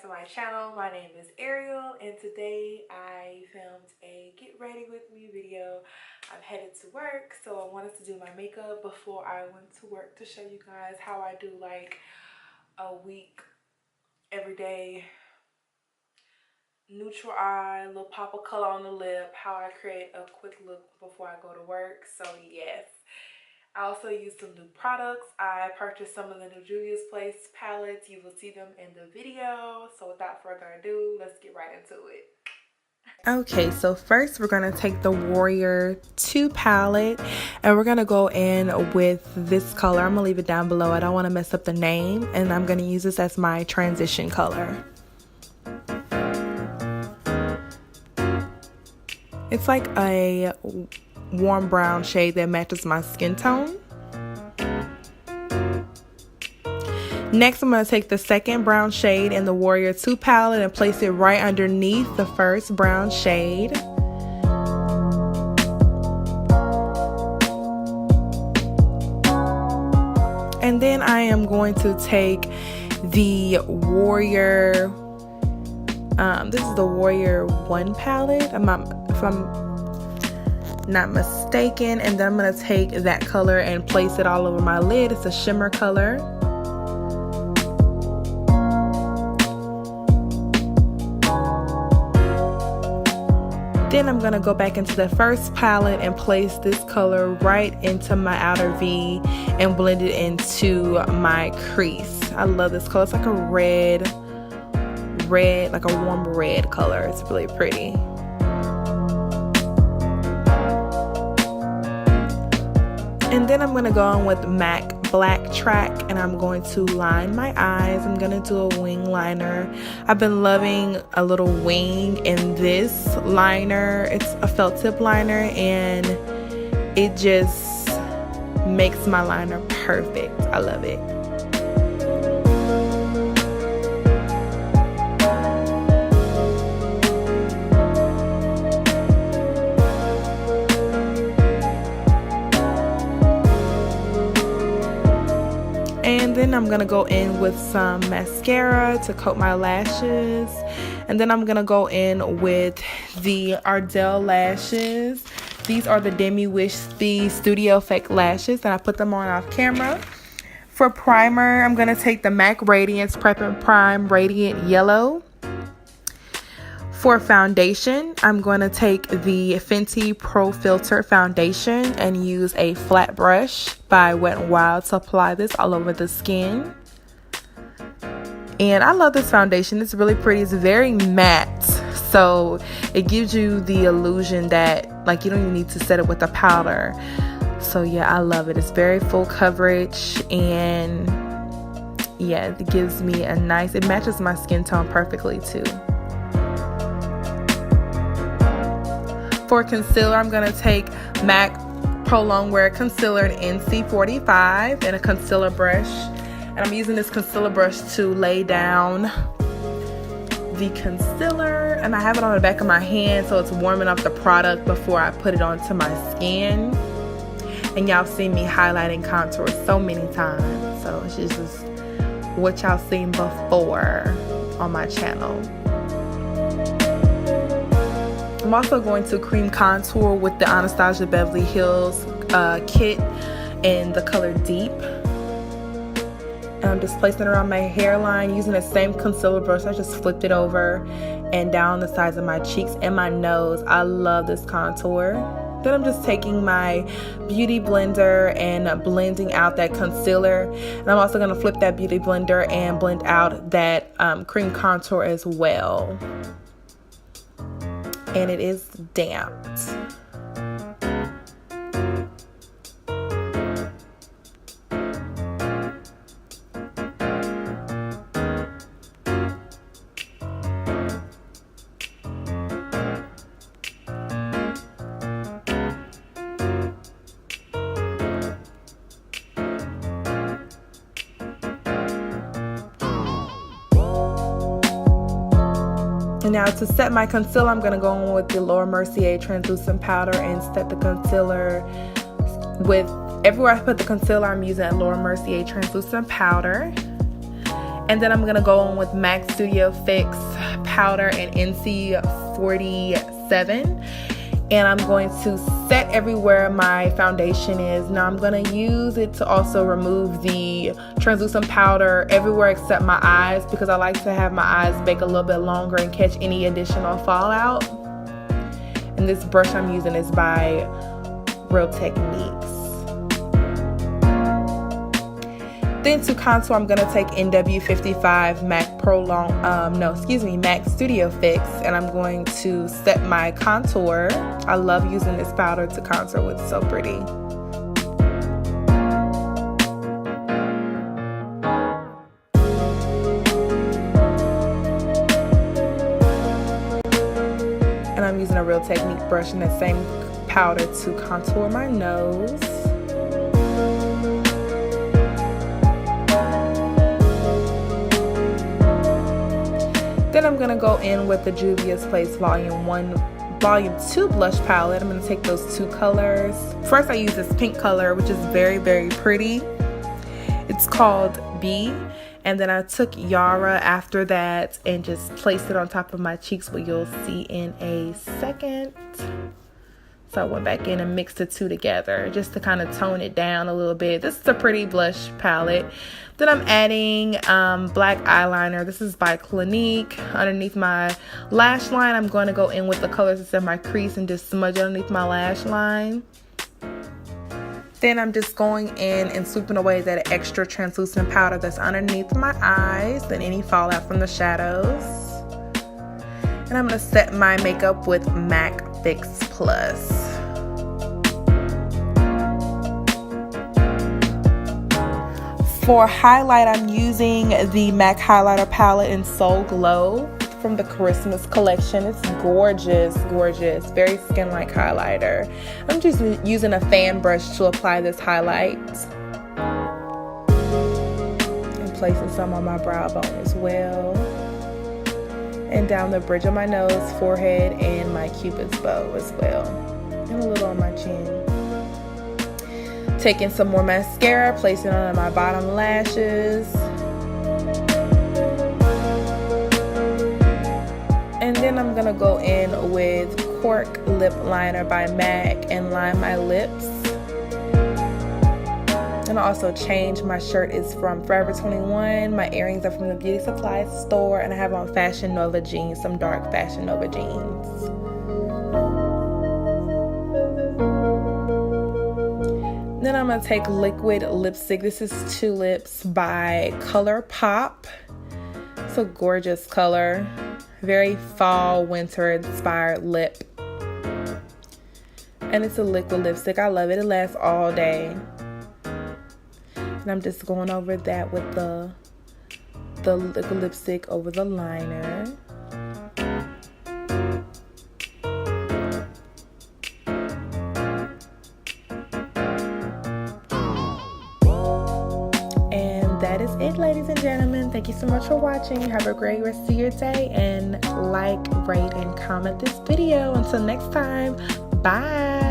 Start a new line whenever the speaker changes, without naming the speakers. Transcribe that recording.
to my channel. My name is Ariel, and today I filmed a get ready with me video. I'm headed to work, so I wanted to do my makeup before I went to work to show you guys how I do like a week every day. Neutral eye, little pop of color on the lip, how I create a quick look before I go to work. So yes, I also used some new products. I purchased some of the new Juvia's Place palettes. You will see them in the video. So without further ado, let's get right into it. Okay, so first we're going to take the Warrior 2 palette and we're going to go in with this color. I'm going to leave it down below. I don't want to mess up the name, and I'm going to use this as my transition color. It's like a warm brown shade that matches my skin tone. Next, I'm going to take the second brown shade in the Warrior 2 palette and place it right underneath the first brown shade. And then I am going to take the Warrior, this is the Warrior 1 palette, if I'm not mistaken, and then I'm going to take that color and place it all over my lid. It's a shimmer color. Then I'm going to go back into the first palette and place this color right into my outer V and blend it into my crease. I love this color. It's like a red, like a warm red color. It's really pretty. And then I'm going to go on with MAC Black Track, and I'm going to line my eyes. I'm going to do a wing liner. I've been loving a little wing in this liner. It's a felt tip liner, and it just makes my liner perfect. I love it. And then I'm going to go in with some mascara to coat my lashes. And then I'm going to go in with the Ardell lashes. These are the Demi Wish the Studio Effect lashes, and I put them on off camera. For primer, I'm going to take the MAC Radiance Prep and Prime Radiant Yellow. For foundation, I'm going to take the Fenty Pro Filter foundation and use a flat brush by Wet n Wild to apply this all over the skin. And I love this foundation. It's really pretty. It's very matte, so it gives you the illusion that like you don't even need to set it with a powder. So yeah, I love it. It's very full coverage, and yeah, it gives me a nice, it matches my skin tone perfectly too. For concealer, I'm going to take MAC Pro Longwear Concealer in NC45 and a concealer brush. And I'm using this concealer brush to lay down the concealer. And I have it on the back of my hand, so it's warming up the product before I put it onto my skin. And y'all seen me highlighting contour so many times, so it's just what y'all seen before on my channel. I'm also going to cream contour with the Anastasia Beverly Hills kit in the color Deep. And I'm just placing it around my hairline using the same concealer brush. I just flipped it over and down the sides of my cheeks and my nose. I love this contour. Then I'm just taking my beauty blender and blending out that concealer. And I'm also going to flip that beauty blender and blend out that cream contour as well. And it is damped. And now to set my concealer, I'm going to go on with the Laura Mercier translucent powder and set the concealer with, everywhere I put the concealer, I'm using a Laura Mercier translucent powder. And then I'm gonna go on with MAC Studio Fix powder and NC47. And I'm going to set everywhere my foundation is. Now I'm going to use it to also remove the translucent powder everywhere except my eyes, because I like to have my eyes bake a little bit longer and catch any additional fallout. And this brush I'm using is by Real Techniques. Then to contour, I'm going to take NW55 MAC Studio Fix, and I'm going to set my contour. I love using this powder to contour with, so pretty. And I'm using a Real Technique brush and the same powder to contour my nose. Then I'm going to go in with the Juvia's Place Volume 2 blush palette. I'm going to take those two colors. First I use this pink color, which is very, very pretty. It's called B. And then I took Yara after that and just placed it on top of my cheeks, what you'll see in a second. So I went back in and mixed the two together just to kind of tone it down a little bit. This is a pretty blush palette. Then I'm adding black eyeliner. This is by Clinique. Underneath my lash line, I'm going to go in with the colors that's in my crease and just smudge underneath my lash line. Then I'm just going in and swooping away that extra translucent powder that's underneath my eyes and any fallout from the shadows. And I'm going to set my makeup with MAC Fix Plus. For highlight, I'm using the MAC highlighter palette in Soul Glow from the Christmas collection. It's gorgeous, gorgeous, very skin-like highlighter. I'm just using a fan brush to apply this highlight. And placing some on my brow bone as well. And down the bridge of my nose, forehead, and my cupid's bow as well. And a little on my chin. Taking some more mascara, placing it on my bottom lashes. And then I'm gonna go in with Cork Lip Liner by MAC and line my lips. And I also changed. My shirt is from Forever 21. My earrings are from the Beauty Supply store. And I have on Fashion Nova jeans, some dark Fashion Nova jeans. Then I'm going to take liquid lipstick. This is Tulips by ColourPop. It's a gorgeous color. Very fall, winter inspired lip. And it's a liquid lipstick. I love it. It lasts all day. And I'm just going over that with the liquid lipstick over the liner. That is it, ladies and gentlemen. Thank you so much for watching. Have a great rest of your day, and like, rate, and comment this video. Until next time, bye.